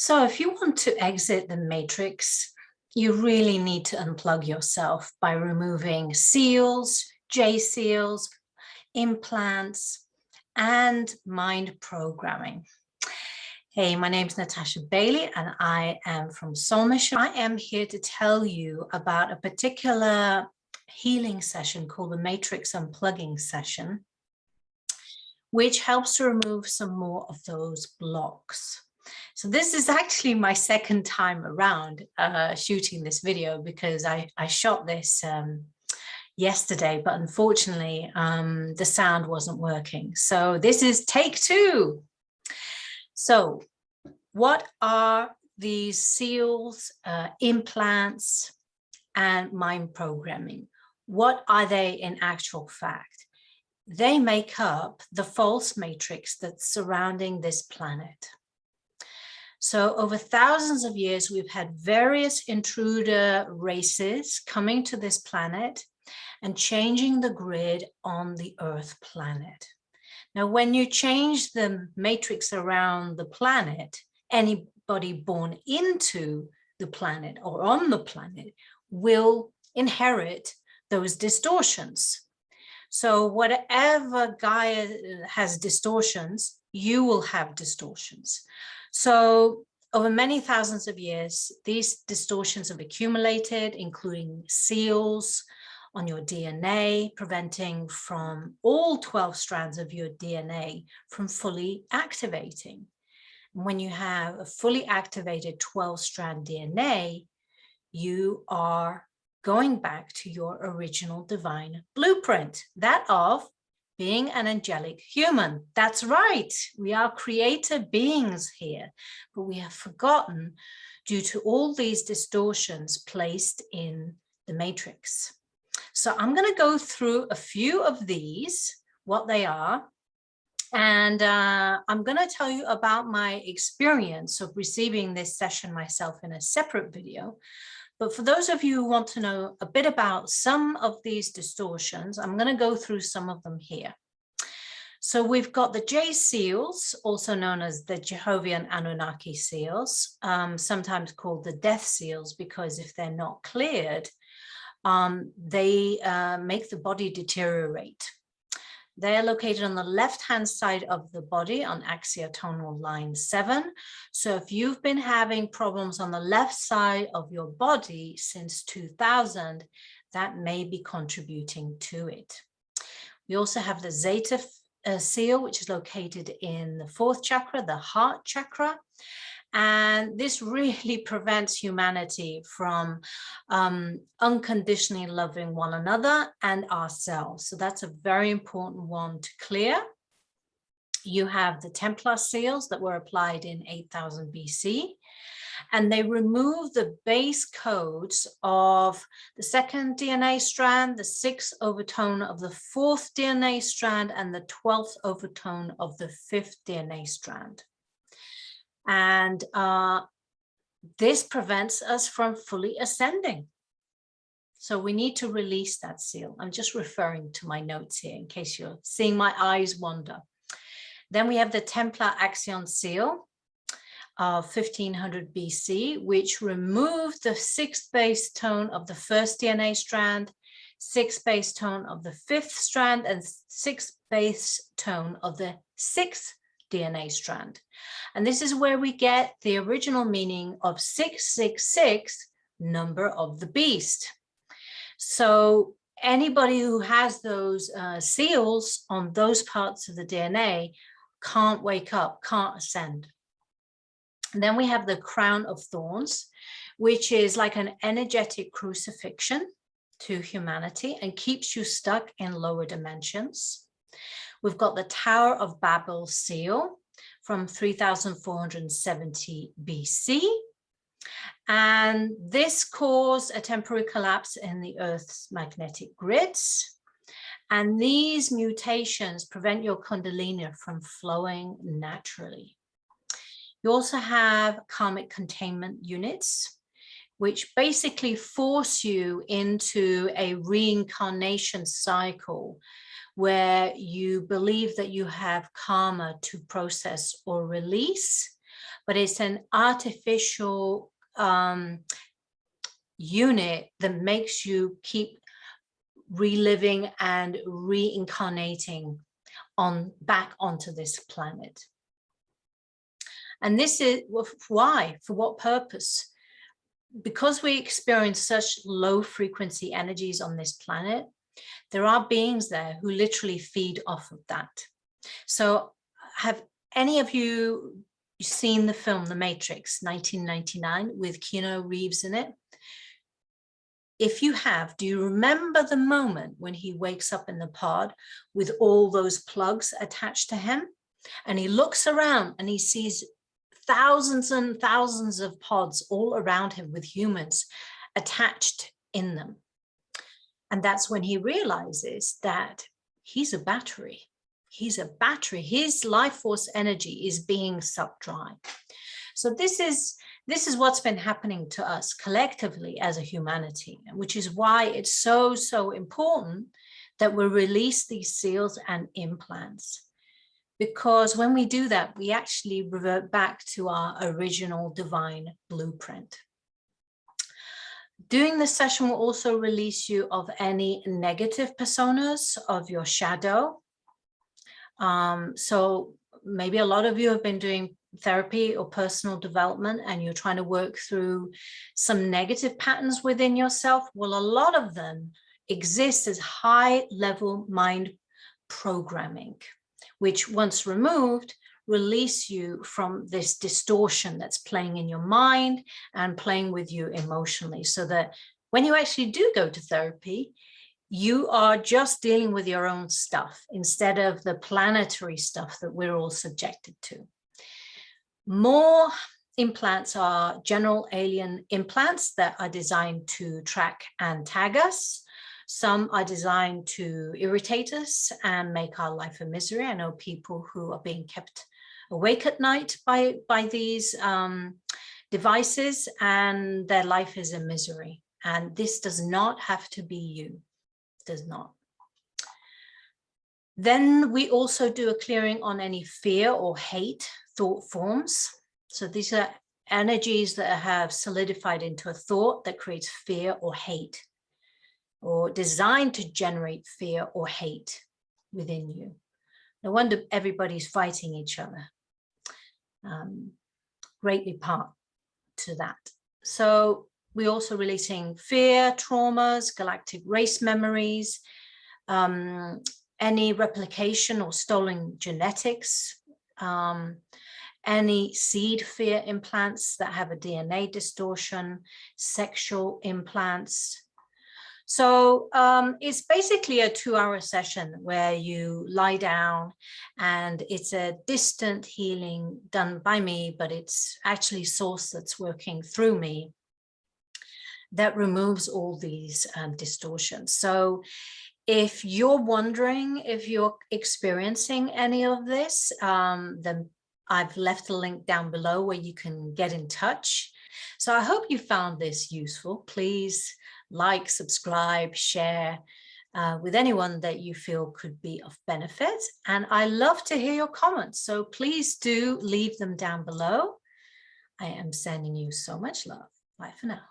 So if you want to exit the matrix, you really need to unplug yourself by removing seals, J seals, implants, and mind programming. Hey, my name is Natasha Bailey, and I am from Soul Mission. I am here to tell you about a particular healing session called the Matrix Unplugging session, which helps to remove some more of those blocks. So this is actually my second time around shooting this video, because I shot this yesterday, but unfortunately the sound wasn't working. So this is take two. So what are these seals, implants, and mind programming? What are they in actual fact? They make up the false matrix that's surrounding this planet. So over thousands of years, we've had various intruder races coming to this planet and changing the grid on the Earth planet. Now, when you change the matrix around the planet, anybody born into the planet or on the planet will inherit those distortions. So whatever Gaia has distortions, you will have distortions. So over many thousands of years, these distortions have accumulated, including seals on your DNA, preventing from all 12 strands of your DNA from fully activating. And when you have a fully activated 12-strand DNA, you are going back to your original divine blueprint, that of being an angelic human. That's right, we are creator beings here, but we have forgotten due to all these distortions placed in the matrix. So I'm going to go through a few of these, what they are, and I'm going to tell you about my experience of receiving this session myself in a separate video. But for those of you who want to know a bit about some of these distortions, I'm going to go through some of them here. So we've got the J seals, also known as the Jehovah Anunnaki seals, sometimes called the death seals, because if they're not cleared, they make the body deteriorate. They're located on the left-hand side of the body on axiotonal line 7. So if you've been having problems on the left side of your body since 2000, that may be contributing to it. We also have the Zeta seal, which is located in the 4th chakra, the heart chakra. And this really prevents humanity from unconditionally loving one another and ourselves. So that's a very important one to clear. You have the Templar seals that were applied in 8000 BC, and they remove the base codes of the 2nd DNA strand, the 6th overtone of the 4th DNA strand, and the 12th overtone of the 5th DNA strand. And this prevents us from fully ascending. So we need to release that seal. I'm just referring to my notes here in case you're seeing my eyes wander. Then we have the templar-axion seal of 1500 BC, which removed the 6th base tone of the 1st DNA strand, 6th base tone of the 5th strand, and 6th base tone of the 6th DNA strand. And this is where we get the original meaning of 666, number of the beast. So anybody who has those seals on those parts of the DNA can't wake up, can't ascend. And then we have the crown of thorns, which is like an energetic crucifixion to humanity and keeps you stuck in lower dimensions. We've got the Tower of Babel seal from 3470 BC. And this caused a temporary collapse in the Earth's magnetic grids. And these mutations prevent your Kundalini from flowing naturally. You also have karmic containment units, which basically force you into a reincarnation cycle where you believe that you have karma to process or release, but it's an artificial unit that makes you keep reliving and reincarnating back onto this planet. And this is why, for what purpose? Because we experience such low frequency energies on this planet, there are beings there who literally feed off of that. So have any of you seen the film The Matrix 1999 with Keanu Reeves in it? If you have, do you remember the moment when he wakes up in the pod with all those plugs attached to him? And he looks around and he sees thousands and thousands of pods all around him with humans attached in them. And that's when he realizes that he's a battery. He's a battery. His life force energy is being sucked dry. So this is what's been happening to us collectively as a humanity, which is why it's so, so important that we release these seals and implants. Because when we do that, we actually revert back to our original divine blueprint. Doing this session will also release you of any negative personas of your shadow. So maybe a lot of you have been doing therapy or personal development and you're trying to work through some negative patterns within yourself. Well, a lot of them exist as high-level mind programming, which once removed, release you from this distortion that's playing in your mind and playing with you emotionally, so that when you actually do go to therapy, you are just dealing with your own stuff instead of the planetary stuff that we're all subjected to. More implants are general alien implants that are designed to track and tag us. Some are designed to irritate us and make our life a misery. I know people who are being kept awake at night by these devices, and their life is a misery. And this does not have to be you. It does not. Then we also do a clearing on any fear or hate thought forms. So these are energies that have solidified into a thought that creates fear or hate, or designed to generate fear or hate within you. No wonder everybody's fighting each other. Greatly part to that. So we're also releasing fear, traumas, galactic race memories, any replication or stolen genetics, any seed fear implants that have a DNA distortion, sexual implants. So it's basically a 2-hour session where you lie down, and it's a distant healing done by me, but it's actually source that's working through me that removes all these distortions. So if you're wondering if you're experiencing any of this, then I've left a link down below where you can get in touch. So I hope you found this useful. Please like, subscribe, share with anyone that you feel could be of benefit. And I love to hear your comments. So please do leave them down below. I am sending you so much love. Bye for now.